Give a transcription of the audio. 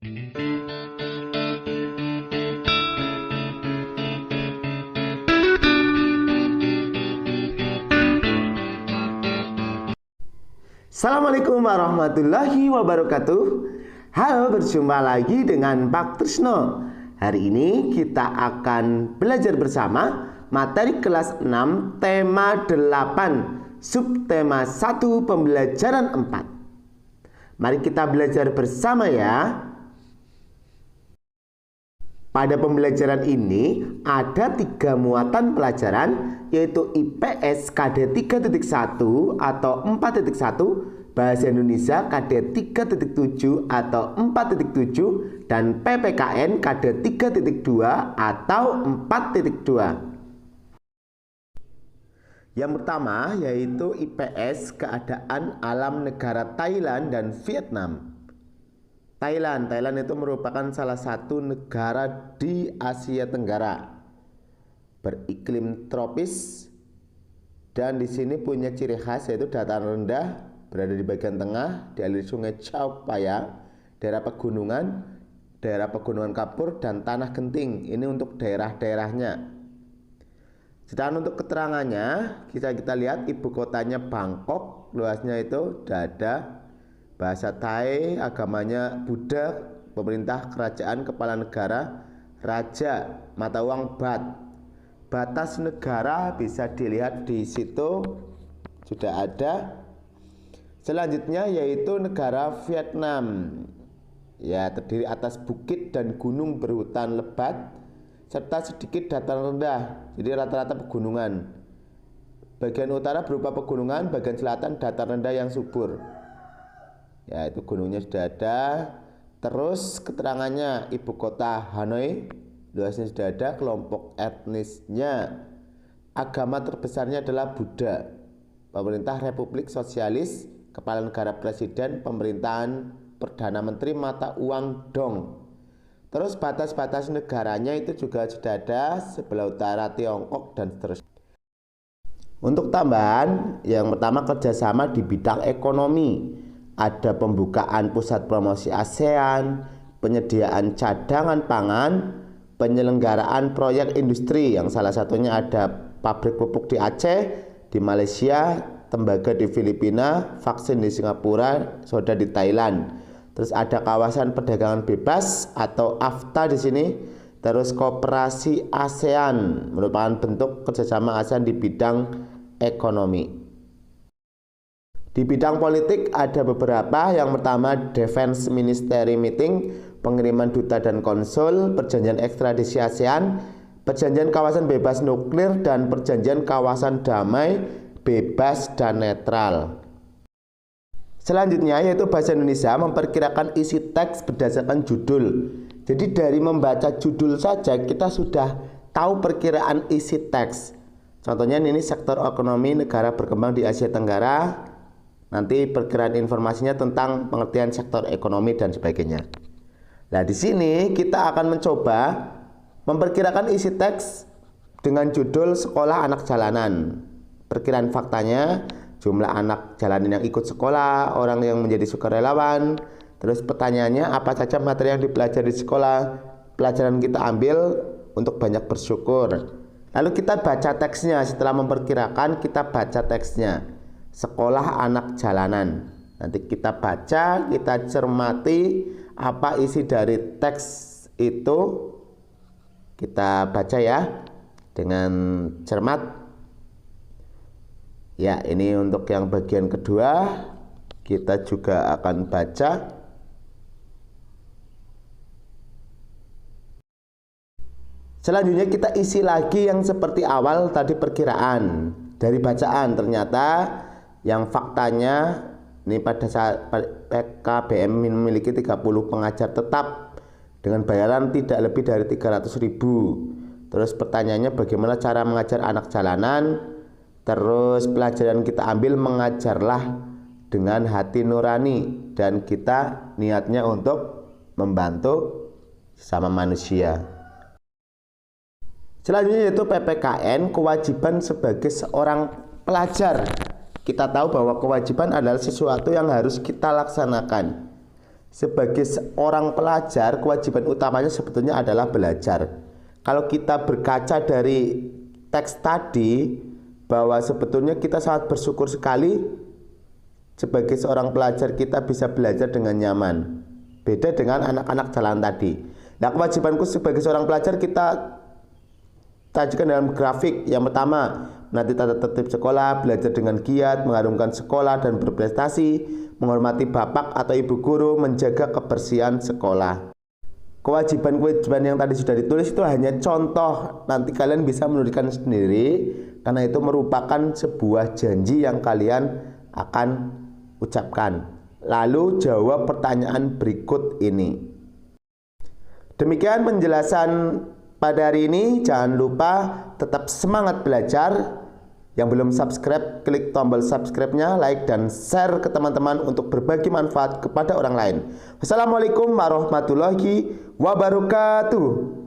Assalamualaikum warahmatullahi wabarakatuh. Halo, berjumpa lagi dengan Pak Trisno. Hari ini kita akan belajar bersama materi kelas 6 tema 8 subtema 1 pembelajaran 4. Mari kita belajar bersama ya. Pada pembelajaran ini ada 3 muatan pelajaran, yaitu IPS KD 3.1 atau 4.1, Bahasa Indonesia KD 3.7 atau 4.7, dan PPKN KD 3.2 atau 4.2. Yang pertama yaitu IPS keadaan alam negara Thailand dan Vietnam. Thailand itu merupakan salah satu negara di Asia Tenggara, beriklim tropis, dan di sini punya ciri khas yaitu dataran rendah, berada di bagian tengah, dialiri sungai Chao Phraya, daerah pegunungan kapur, dan tanah genting. Ini untuk daerah-daerahnya. Sedangkan untuk keterangannya, kita lihat ibu kotanya Bangkok, luasnya itu dada. Bahasa Thai, agamanya Buddha, pemerintah kerajaan kepala negara raja, mata uang baht. Batas negara bisa dilihat di situ sudah ada. Selanjutnya yaitu negara Vietnam. Ya, terdiri atas bukit dan gunung berhutan lebat serta sedikit dataran rendah. Jadi rata-rata pegunungan. Bagian utara berupa pegunungan, bagian selatan dataran rendah yang subur. Ya, itu gunungnya sudah ada. Terus keterangannya, ibu kota Hanoi, luasnya sudah ada. Kelompok etnisnya, agama terbesarnya adalah Buddha. Pemerintah Republik Sosialis, kepala negara presiden, pemerintahan Perdana Menteri, mata uang dong. Terus batas-batas negaranya itu juga sudah ada, sebelah utara Tiongkok dan seterusnya. Untuk tambahan, yang pertama kerjasama di bidang ekonomi. Ada pembukaan pusat promosi ASEAN, penyediaan cadangan pangan, penyelenggaraan proyek industri yang salah satunya ada pabrik pupuk di Aceh, di Malaysia, tembaga di Filipina, vaksin di Singapura, soda di Thailand. Terus ada kawasan perdagangan bebas atau AFTA di sini. Terus kooperasi ASEAN merupakan bentuk kerjasama ASEAN di bidang ekonomi. Di bidang politik ada beberapa. Yang pertama Defense Ministry Meeting, pengiriman duta dan konsul, perjanjian ekstradisi ASEAN, perjanjian kawasan bebas nuklir, dan perjanjian kawasan damai, bebas dan netral. Selanjutnya yaitu bahasa Indonesia, memperkirakan isi teks berdasarkan judul. Jadi dari membaca judul saja kita sudah tahu perkiraan isi teks. Contohnya ini sektor ekonomi negara berkembang di Asia Tenggara. Nanti perkiraan informasinya tentang pengertian sektor ekonomi dan sebagainya. Nah, di sini kita akan mencoba memperkirakan isi teks dengan judul sekolah anak jalanan. Perkiraan faktanya, jumlah anak jalanan yang ikut sekolah, orang yang menjadi sukarelawan. Terus pertanyaannya, apa saja materi yang dipelajari di sekolah, pelajaran kita ambil untuk banyak bersyukur. Lalu kita baca teksnya. Setelah memperkirakan, kita baca teksnya. Sekolah anak jalanan. Nanti kita baca, kita cermati apa isi dari teks itu. Kita baca ya dengan cermat. Ya, ini untuk yang bagian kedua. Kita juga akan baca. Selanjutnya kita isi lagi yang seperti awal tadi perkiraan. Dari bacaan ternyata yang faktanya ini pada saat PKBM memiliki 30 pengajar tetap dengan bayaran tidak lebih dari 300.000. Terus pertanyaannya bagaimana cara mengajar anak jalanan. Terus pelajaran kita ambil, mengajarlah dengan hati nurani, dan kita niatnya untuk membantu sesama manusia. Selanjutnya yaitu PPKN, kewajiban sebagai seorang pelajar. Kita tahu bahwa kewajiban adalah sesuatu yang harus kita laksanakan. sebagai seorang pelajar, kewajiban utamanya sebetulnya adalah belajar. Kalau kita berkaca dari teks tadi, bahwa sebetulnya kita sangat bersyukur sekali sebagai seorang pelajar kita bisa belajar dengan nyaman. Beda dengan anak-anak jalan tadi. Nah, kewajibanku sebagai seorang pelajar kita sajikan dalam grafik. Yang pertama, menanti tata tertib sekolah, belajar dengan giat, mengharumkan sekolah dan berprestasi, menghormati bapak atau ibu guru, menjaga kebersihan sekolah. Kewajiban-kewajiban yang tadi sudah ditulis itu hanya contoh, nanti kalian bisa menuliskan sendiri karena itu merupakan sebuah janji yang kalian akan ucapkan. Lalu jawab pertanyaan berikut ini. Demikian penjelasan pada hari ini. Jangan lupa tetap semangat belajar. Yang belum subscribe, klik tombol subscribe-nya, like dan share ke teman-teman untuk berbagi manfaat kepada orang lain. Wassalamualaikum warahmatullahi wabarakatuh.